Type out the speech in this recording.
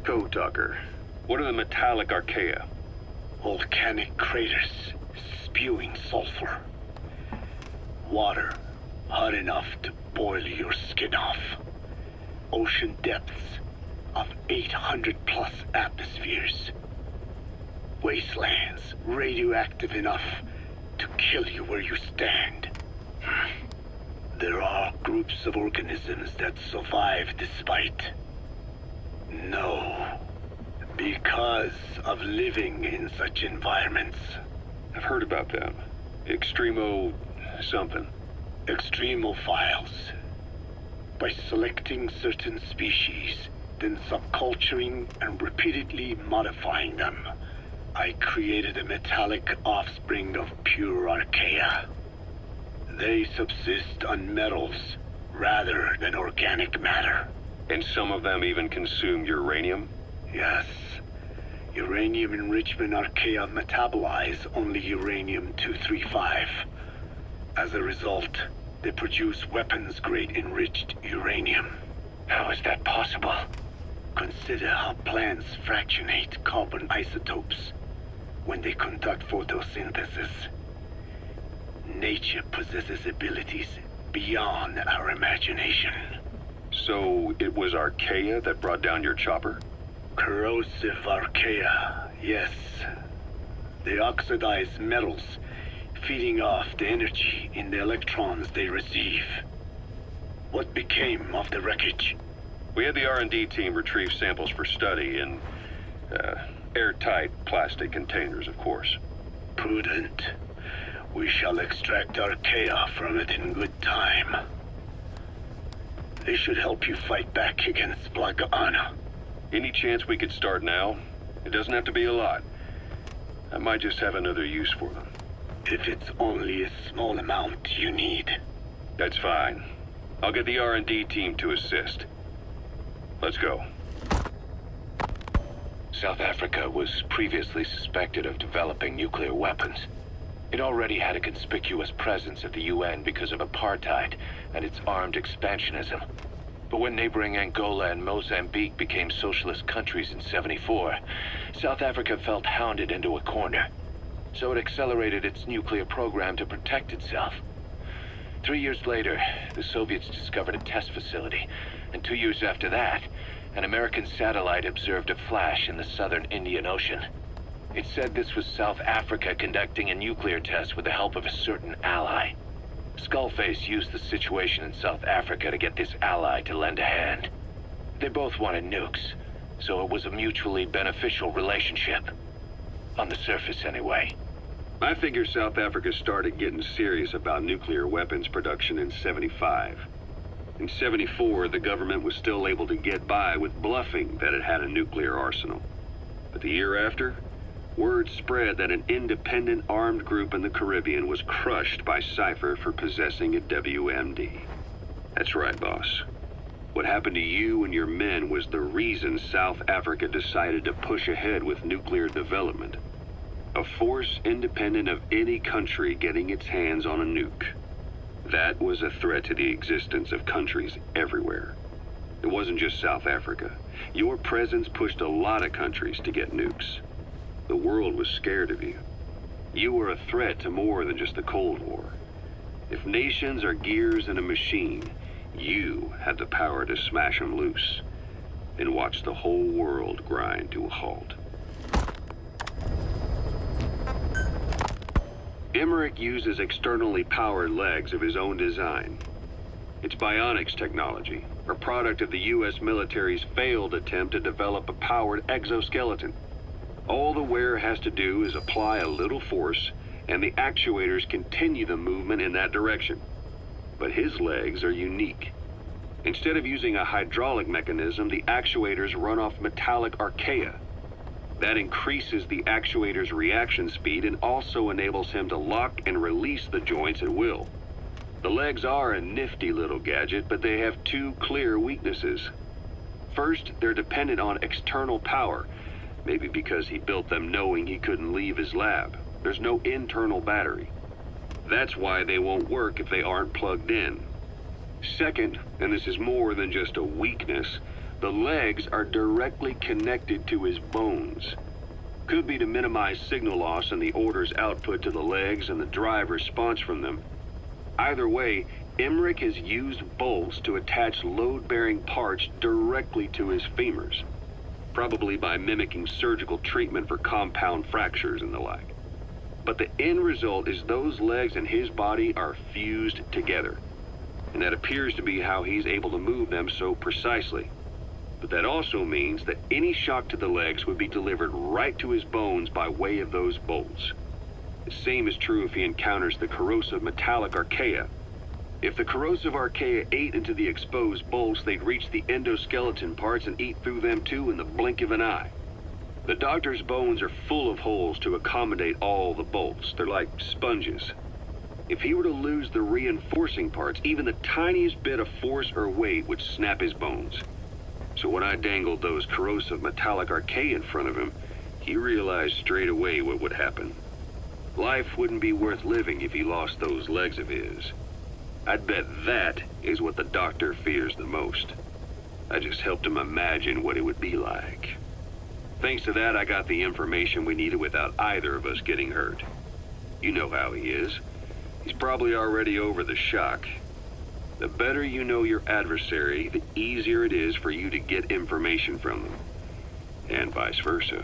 Go, Tucker. What are the metallic Archaea? Volcanic craters spewing sulfur. Water hot enough to boil your skin off. Ocean depths of 800 plus atmospheres. Wastelands radioactive enough to kill you where you stand. There are groups of organisms that survive despite. No. Because of living in such environments. I've heard about them. Extremo... something. Extremophiles. By selecting certain species, then subculturing and repeatedly modifying them, I created a metallic offspring of pure Archaea. They subsist on metals rather than organic matter. And some of them even consume uranium? Yes. Uranium enrichment Archaea metabolize only uranium-235. As a result, they produce weapons-grade enriched uranium. How is that possible? Consider how plants fractionate carbon isotopes when they conduct photosynthesis. Nature possesses abilities beyond our imagination. So it was Archaea that brought down your chopper? Corrosive Archaea, yes. They oxidize metals, feeding off the energy in the electrons they receive. What became of the wreckage? We had the R&D team retrieve samples for study in airtight plastic containers, of course. Prudent. We shall extract Archaea from it in good time. They should help you fight back against Blagana. Any chance we could start now? It doesn't have to be a lot. I might just have another use for them. If it's only a small amount you need. That's fine. I'll get the R&D team to assist. Let's go. South Africa was previously suspected of developing nuclear weapons. It already had a conspicuous presence at the UN because of apartheid and its armed expansionism. But when neighboring Angola and Mozambique became socialist countries in '74, South Africa felt hounded into a corner. So it accelerated its nuclear program to protect itself. 3 years later, the Soviets discovered a test facility, and 2 years after that, an American satellite observed a flash in the southern Indian Ocean. It said this was South Africa conducting a nuclear test with the help of a certain ally. Skullface used the situation in South Africa to get this ally to lend a hand. They both wanted nukes, so it was a mutually beneficial relationship. On the surface, anyway. I figure South Africa started getting serious about nuclear weapons production in '75. In '74, the government was still able to get by with bluffing that it had a nuclear arsenal. But the year after, word spread that an independent armed group in the Caribbean was crushed by Cypher for possessing a WMD. That's right, boss. What happened to you and your men was the reason South Africa decided to push ahead with nuclear development. A force independent of any country getting its hands on a nuke. That was a threat to the existence of countries everywhere. It wasn't just South Africa. Your presence pushed a lot of countries to get nukes. The world was scared of you. You were a threat to more than just the Cold War. If nations are gears in a machine, you had the power to smash them loose and watch the whole world grind to a halt. Emmerich uses externally powered legs of his own design. It's bionics technology, a product of the U.S. military's failed attempt to develop a powered exoskeleton. All the wearer has to do is apply a little force, and the actuators continue the movement in that direction. But his legs are unique. Instead of using a hydraulic mechanism, the actuators run off metallic Archaea. That increases the actuator's reaction speed and also enables him to lock and release the joints at will. The legs are a nifty little gadget, but they have two clear weaknesses. First, they're dependent on external power, maybe because he built them knowing he couldn't leave his lab. There's no internal battery. That's why they won't work if they aren't plugged in. Second, and this is more than just a weakness, The legs are directly connected to his bones. Could be to minimize signal loss and the orders output to the legs and the drive response from them. Either way, Emmerich has used bolts to attach load-bearing parts directly to his femurs, probably by mimicking surgical treatment for compound fractures and the like. But the end result is those legs and his body are fused together, and that appears to be how he's able to move them so precisely. But that also means that any shock to the legs would be delivered right to his bones by way of those bolts. The same is true if he encounters the corrosive metallic Archaea. If the corrosive Archaea ate into the exposed bolts, they'd reach the endoskeleton parts and eat through them too in the blink of an eye. The doctor's bones are full of holes to accommodate all the bolts. They're like sponges. If he were to lose the reinforcing parts, even the tiniest bit of force or weight would snap his bones. So when I dangled those corrosive metallic Archaea in front of him, he realized straight away what would happen. Life wouldn't be worth living if he lost those legs of his. I'd bet that is what the doctor fears the most. I just helped him imagine what it would be like. Thanks to that, I got the information we needed without either of us getting hurt. You know how he is. He's probably already over the shock. The better you know your adversary, the easier it is for you to get information from them. And vice versa.